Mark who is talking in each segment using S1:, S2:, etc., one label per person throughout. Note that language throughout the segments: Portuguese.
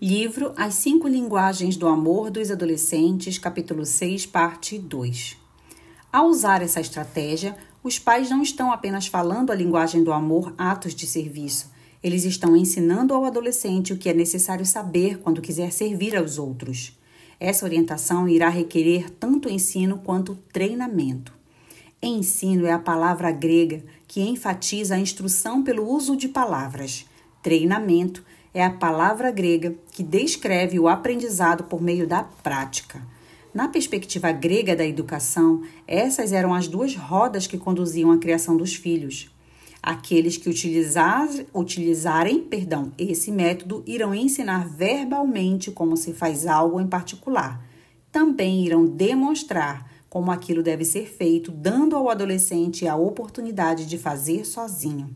S1: Livro As 5 Linguagens do Amor dos Adolescentes, capítulo 6, parte 2. Ao usar essa estratégia, os pais não estão apenas falando a linguagem do amor, atos de serviço. Eles estão ensinando ao adolescente o que é necessário saber quando quiser servir aos outros. Essa orientação irá requerer tanto ensino quanto treinamento. Ensino é a palavra grega que enfatiza a instrução pelo uso de palavras. Treinamento é a palavra grega que descreve o aprendizado por meio da prática. Na perspectiva grega da educação, essas eram as duas rodas que conduziam a criação dos filhos. Aqueles que utilizarem esse método irão ensinar verbalmente como se faz algo em particular. Também irão demonstrar como aquilo deve ser feito, dando ao adolescente a oportunidade de fazer sozinho.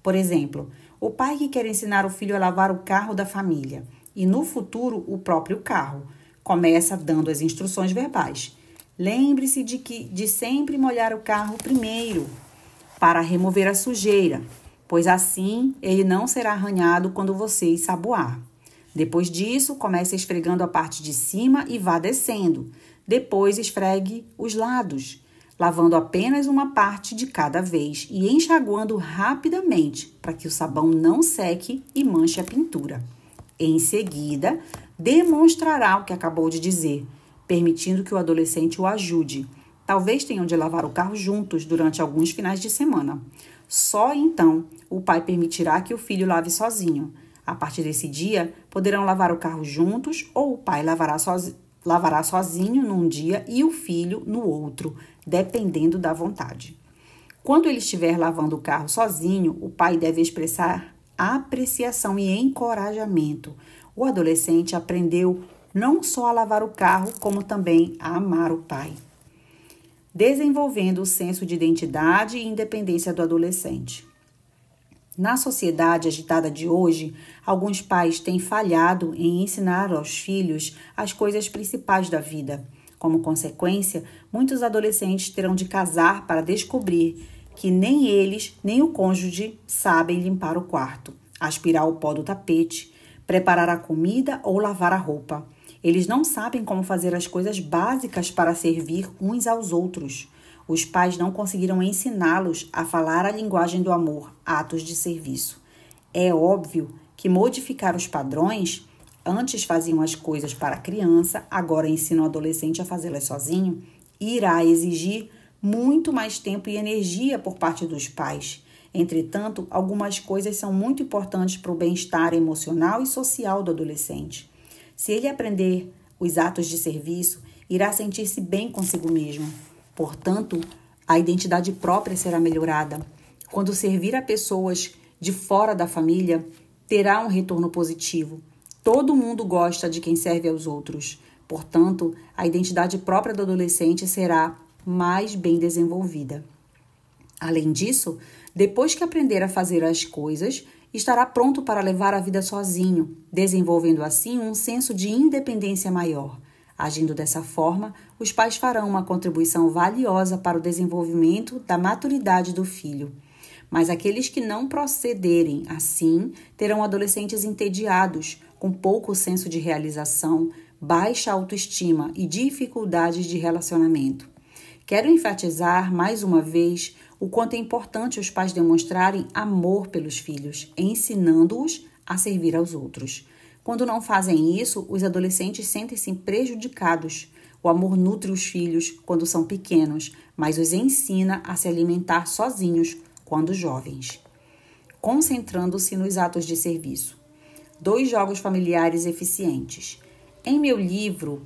S1: Por exemplo, o pai que quer ensinar o filho a lavar o carro da família e, no futuro, o próprio carro, começa dando as instruções verbais. Lembre-se de sempre molhar o carro primeiro para remover a sujeira, pois assim ele não será arranhado quando você ensaboar. Depois disso, comece esfregando a parte de cima e vá descendo. Depois esfregue os lados, lavando apenas uma parte de cada vez e enxaguando rapidamente para que o sabão não seque e manche a pintura. Em seguida, demonstrará o que acabou de dizer, permitindo que o adolescente o ajude. Talvez tenham de lavar o carro juntos durante alguns finais de semana. Só então o pai permitirá que o filho lave sozinho. A partir desse dia, poderão lavar o carro juntos ou o pai lavará sozinho num dia e o filho no outro, dependendo da vontade. Quando ele estiver lavando o carro sozinho, o pai deve expressar apreciação e encorajamento. O adolescente aprendeu não só a lavar o carro, como também a amar o pai, desenvolvendo o senso de identidade e independência do adolescente. Na sociedade agitada de hoje, alguns pais têm falhado em ensinar aos filhos as coisas principais da vida. Como consequência, muitos adolescentes terão de casar para descobrir que nem eles, nem o cônjuge sabem limpar o quarto, aspirar o pó do tapete, preparar a comida ou lavar a roupa. Eles não sabem como fazer as coisas básicas para servir uns aos outros. Os pais não conseguiram ensiná-los a falar a linguagem do amor, atos de serviço. É óbvio que modificar os padrões, antes faziam as coisas para a criança, agora ensinam o adolescente a fazê-las sozinho, irá exigir muito mais tempo e energia por parte dos pais. Entretanto, algumas coisas são muito importantes para o bem-estar emocional e social do adolescente. Se ele aprender os atos de serviço, irá sentir-se bem consigo mesmo. Portanto, a identidade própria será melhorada. Quando servir a pessoas de fora da família, terá um retorno positivo. Todo mundo gosta de quem serve aos outros. Portanto, a identidade própria do adolescente será mais bem desenvolvida. Além disso, depois que aprender a fazer as coisas, estará pronto para levar a vida sozinho, desenvolvendo assim um senso de independência maior. Agindo dessa forma, os pais farão uma contribuição valiosa para o desenvolvimento da maturidade do filho. Mas aqueles que não procederem assim terão adolescentes entediados, com pouco senso de realização, baixa autoestima e dificuldades de relacionamento. Quero enfatizar mais uma vez o quanto é importante os pais demonstrarem amor pelos filhos, ensinando-os a servir aos outros. Quando não fazem isso, os adolescentes sentem-se prejudicados. O amor nutre os filhos quando são pequenos, mas os ensina a se alimentar sozinhos quando jovens. Concentrando-se nos atos de serviço. 2 jogos familiares eficientes. Em meu livro,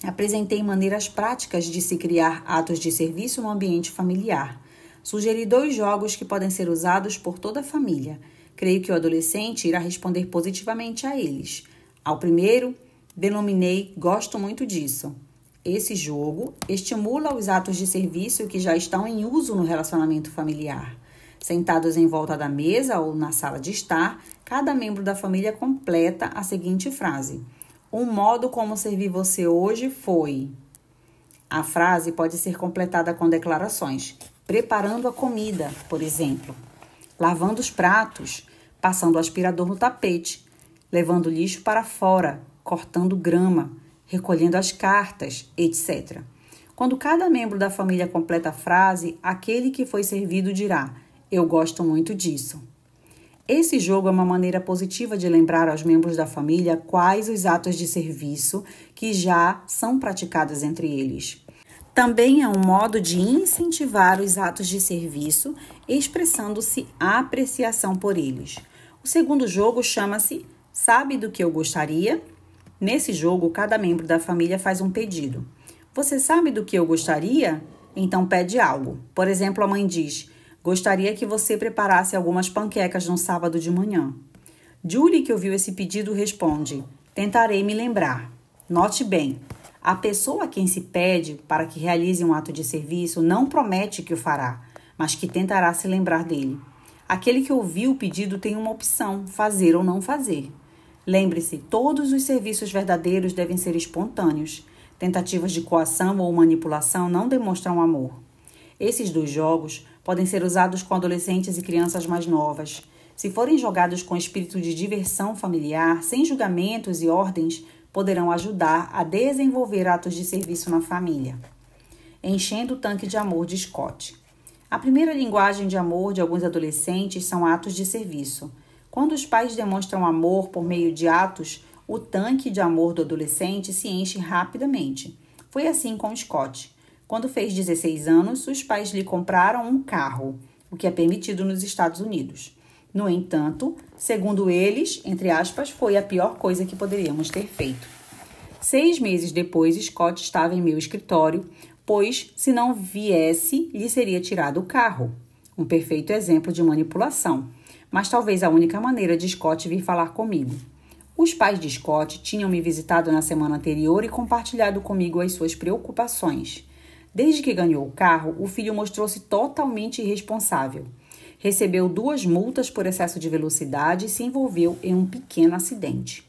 S1: apresentei maneiras práticas de se criar atos de serviço no ambiente familiar. Sugeri 2 jogos que podem ser usados por toda a família. Creio que o adolescente irá responder positivamente a eles. Ao primeiro, denominei "Gosto muito disso". Esse jogo estimula os atos de serviço que já estão em uso no relacionamento familiar. Sentados em volta da mesa ou na sala de estar, cada membro da família completa a seguinte frase: "Um modo como servi você hoje foi". A frase pode ser completada com declarações: preparando a comida, por exemplo, lavando os pratos, passando o aspirador no tapete, levando lixo para fora, cortando grama, recolhendo as cartas, etc. Quando cada membro da família completa a frase, aquele que foi servido dirá: "Eu gosto muito disso." Esse jogo é uma maneira positiva de lembrar aos membros da família quais os atos de serviço que já são praticados entre eles. Também é um modo de incentivar os atos de serviço, expressando-se a apreciação por eles. O segundo jogo chama-se "Sabe do que eu gostaria?" Nesse jogo, cada membro da família faz um pedido. "Você sabe do que eu gostaria?" Então pede algo. Por exemplo, a mãe diz: "Gostaria que você preparasse algumas panquecas no sábado de manhã." Julie, que ouviu esse pedido, responde: "Tentarei me lembrar." Note bem, a pessoa a quem se pede para que realize um ato de serviço não promete que o fará, mas que tentará se lembrar dele. Aquele que ouviu o pedido tem uma opção: fazer ou não fazer. Lembre-se, todos os serviços verdadeiros devem ser espontâneos. Tentativas de coação ou manipulação não demonstram amor. Esses dois jogos podem ser usados com adolescentes e crianças mais novas. Se forem jogados com espírito de diversão familiar, sem julgamentos e ordens, poderão ajudar a desenvolver atos de serviço na família. Enchendo o tanque de amor de Scott. A primeira linguagem de amor de alguns adolescentes são atos de serviço. Quando os pais demonstram amor por meio de atos, o tanque de amor do adolescente se enche rapidamente. Foi assim com Scott. Quando fez 16 anos, os pais lhe compraram um carro, o que é permitido nos Estados Unidos. No entanto, segundo eles, entre aspas, foi a pior coisa que poderíamos ter feito. 6 meses depois, Scott estava em meu escritório, pois, se não viesse, lhe seria tirado o carro. Um perfeito exemplo de manipulação, mas talvez a única maneira de Scott vir falar comigo. Os pais de Scott tinham me visitado na semana anterior e compartilhado comigo as suas preocupações. Desde que ganhou o carro, o filho mostrou-se totalmente irresponsável. Recebeu 2 multas por excesso de velocidade e se envolveu em um pequeno acidente.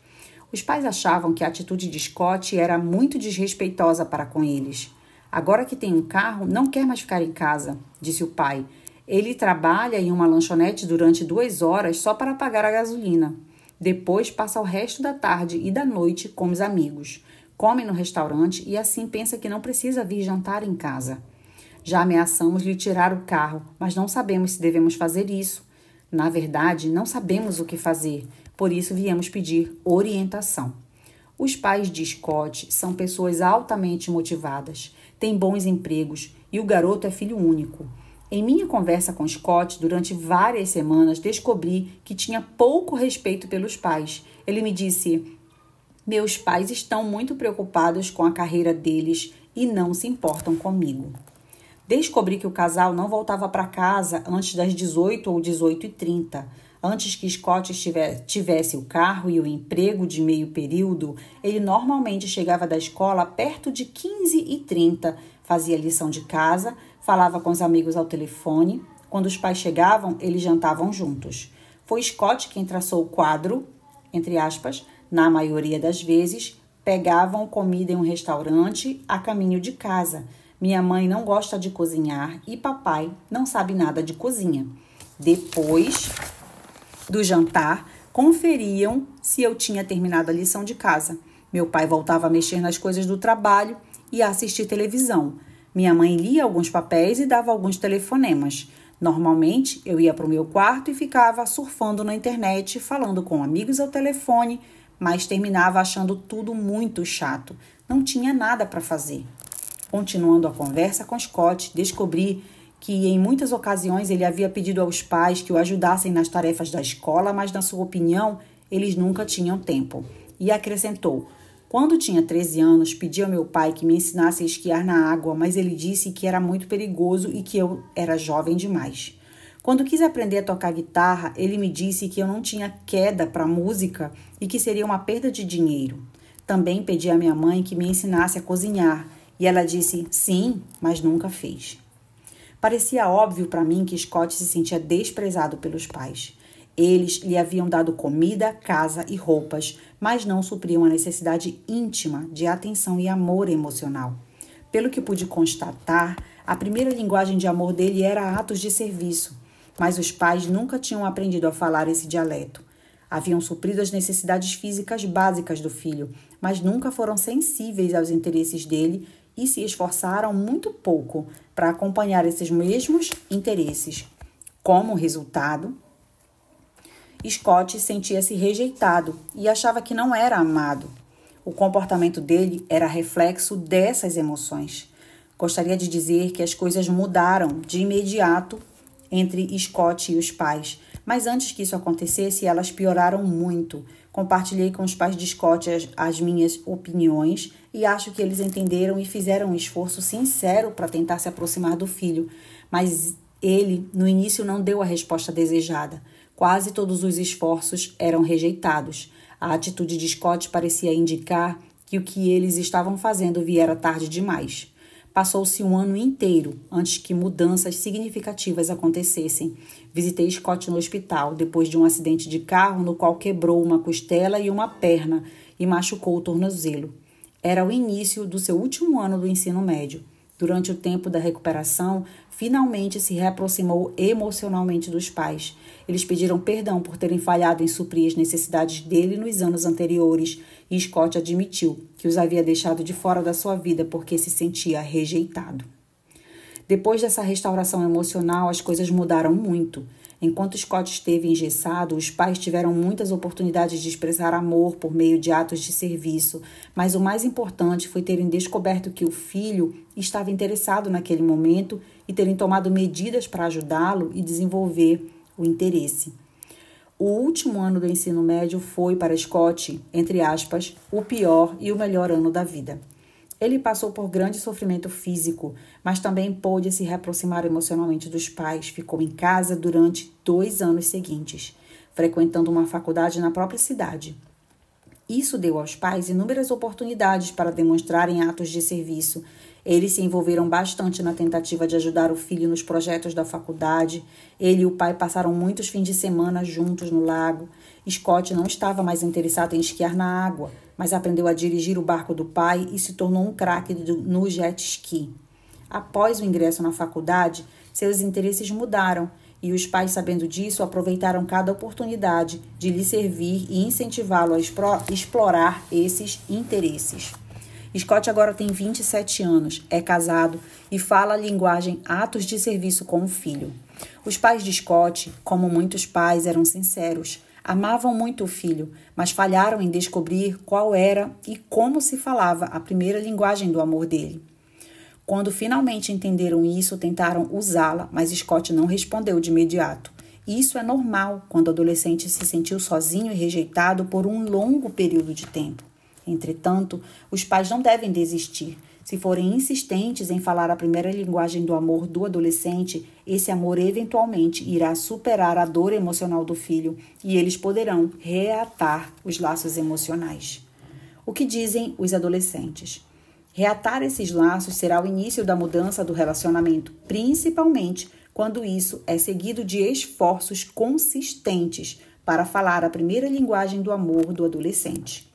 S1: Os pais achavam que a atitude de Scott era muito desrespeitosa para com eles. "Agora que tem um carro, não quer mais ficar em casa", disse o pai. "Ele trabalha em uma lanchonete durante 2 horas só para pagar a gasolina. Depois passa o resto da tarde e da noite com os amigos. Come no restaurante e assim pensa que não precisa vir jantar em casa. Já ameaçamos lhe tirar o carro, mas não sabemos se devemos fazer isso. Na verdade, não sabemos o que fazer, por isso viemos pedir orientação." Os pais de Scott são pessoas altamente motivadas, têm bons empregos e o garoto é filho único. Em minha conversa com Scott, durante várias semanas, descobri que tinha pouco respeito pelos pais. Ele me disse: "Meus pais estão muito preocupados com a carreira deles e não se importam comigo." Descobri que o casal não voltava para casa antes das 18 ou 18h30. Antes que Scott tivesse o carro e o emprego de meio período, ele normalmente chegava da escola perto de 15h30, fazia lição de casa, falava com os amigos ao telefone. Quando os pais chegavam, eles jantavam juntos. Foi Scott quem traçou o quadro, entre aspas, na maioria das vezes, pegavam comida em um restaurante a caminho de casa. Minha mãe não gosta de cozinhar e papai não sabe nada de cozinha. Depois do jantar, conferiam se eu tinha terminado a lição de casa. Meu pai voltava a mexer nas coisas do trabalho e a assistir televisão. Minha mãe lia alguns papéis e dava alguns telefonemas. Normalmente, eu ia para o meu quarto e ficava surfando na internet, falando com amigos ao telefone, mas terminava achando tudo muito chato. Não tinha nada para fazer. Continuando a conversa com Scott, descobri que em muitas ocasiões ele havia pedido aos pais que o ajudassem nas tarefas da escola, mas na sua opinião, eles nunca tinham tempo. E acrescentou: "Quando tinha 13 anos, pedi ao meu pai que me ensinasse a esquiar na água, mas ele disse que era muito perigoso e que eu era jovem demais. Quando quis aprender a tocar guitarra, ele me disse que eu não tinha queda para música e que seria uma perda de dinheiro. Também pedi à minha mãe que me ensinasse a cozinhar, e ela disse sim, mas nunca fez." Parecia óbvio para mim que Scott se sentia desprezado pelos pais. Eles lhe haviam dado comida, casa e roupas, mas não supriam a necessidade íntima de atenção e amor emocional. Pelo que pude constatar, a primeira linguagem de amor dele era atos de serviço, mas os pais nunca tinham aprendido a falar esse dialeto. Haviam suprido as necessidades físicas básicas do filho, mas nunca foram sensíveis aos interesses dele e se esforçaram muito pouco para acompanhar esses mesmos interesses. Como resultado, Scott sentia-se rejeitado e achava que não era amado. O comportamento dele era reflexo dessas emoções. Gostaria de dizer que as coisas mudaram de imediato entre Scott e os pais, mas antes que isso acontecesse, elas pioraram muito. Compartilhei com os pais de Scott as minhas opiniões e acho que eles entenderam e fizeram um esforço sincero para tentar se aproximar do filho, mas ele, no início, não deu a resposta desejada. Quase todos os esforços eram rejeitados. A atitude de Scott parecia indicar que o que eles estavam fazendo viera tarde demais. Passou-se um ano inteiro antes que mudanças significativas acontecessem. Visitei Scott no hospital depois de um acidente de carro no qual quebrou uma costela e uma perna e machucou o tornozelo. Era o início do seu último ano do ensino médio. Durante o tempo da recuperação, finalmente se reaproximou emocionalmente dos pais. Eles pediram perdão por terem falhado em suprir as necessidades dele nos anos anteriores e Scott admitiu que os havia deixado de fora da sua vida porque se sentia rejeitado. Depois dessa restauração emocional, as coisas mudaram muito. Enquanto Scott esteve engessado, os pais tiveram muitas oportunidades de expressar amor por meio de atos de serviço, mas o mais importante foi terem descoberto que o filho estava interessado naquele momento e terem tomado medidas para ajudá-lo e desenvolver o interesse. O último ano do ensino médio foi para Scott, entre aspas, o pior e o melhor ano da vida. Ele passou por grande sofrimento físico, mas também pôde se reaproximar emocionalmente dos pais. Ficou em casa durante 2 anos seguintes, frequentando uma faculdade na própria cidade. Isso deu aos pais inúmeras oportunidades para demonstrarem atos de serviço. Eles se envolveram bastante na tentativa de ajudar o filho nos projetos da faculdade. Ele e o pai passaram muitos fins de semana juntos no lago. Scott não estava mais interessado em esquiar na água, mas aprendeu a dirigir o barco do pai e se tornou um craque no jet ski. Após o ingresso na faculdade, seus interesses mudaram e os pais, sabendo disso, aproveitaram cada oportunidade de lhe servir e incentivá-lo a explorar esses interesses. Scott agora tem 27 anos, é casado e fala a linguagem atos de serviço com o filho. Os pais de Scott, como muitos pais, eram sinceros. Amavam muito o filho, mas falharam em descobrir qual era e como se falava a primeira linguagem do amor dele. Quando finalmente entenderam isso, tentaram usá-la, mas Scott não respondeu de imediato. Isso é normal quando o adolescente se sentiu sozinho e rejeitado por um longo período de tempo. Entretanto, os pais não devem desistir. Se forem insistentes em falar a primeira linguagem do amor do adolescente, esse amor eventualmente irá superar a dor emocional do filho e eles poderão reatar os laços emocionais. O que dizem os adolescentes? Reatar esses laços será o início da mudança do relacionamento, principalmente quando isso é seguido de esforços consistentes para falar a primeira linguagem do amor do adolescente.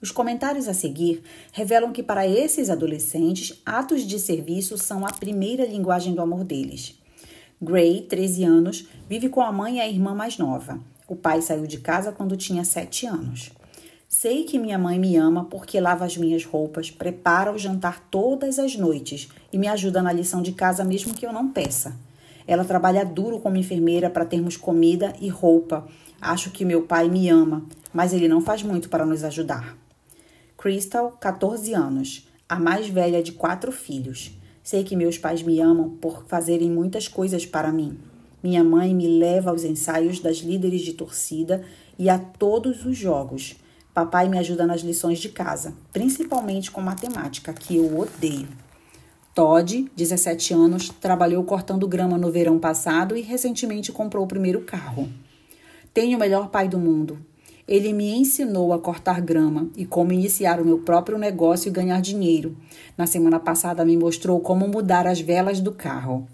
S1: Os comentários a seguir revelam que para esses adolescentes, atos de serviço são a primeira linguagem do amor deles. Gray, 13 anos, vive com a mãe e a irmã mais nova. O pai saiu de casa quando tinha 7 anos. Sei que minha mãe me ama porque lava as minhas roupas, prepara o jantar todas as noites e me ajuda na lição de casa mesmo que eu não peça. Ela trabalha duro como enfermeira para termos comida e roupa. Acho que meu pai me ama, mas ele não faz muito para nos ajudar. Crystal, 14 anos, a mais velha de 4 filhos. Sei que meus pais me amam por fazerem muitas coisas para mim. Minha mãe me leva aos ensaios das líderes de torcida e a todos os jogos. Papai me ajuda nas lições de casa, principalmente com matemática, que eu odeio. Todd, 17 anos, trabalhou cortando grama no verão passado e recentemente comprou o primeiro carro. Tenho o melhor pai do mundo. Ele me ensinou a cortar grama e como iniciar o meu próprio negócio e ganhar dinheiro. Na semana passada me mostrou como mudar as velas do carro.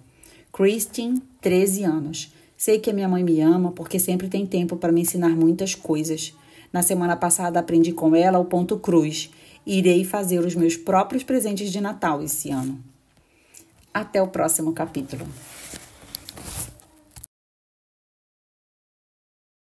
S1: Christine, 13 anos. Sei que a minha mãe me ama porque sempre tem tempo para me ensinar muitas coisas. Na semana passada aprendi com ela o ponto cruz. Irei fazer os meus próprios presentes de Natal esse ano. Até o próximo capítulo.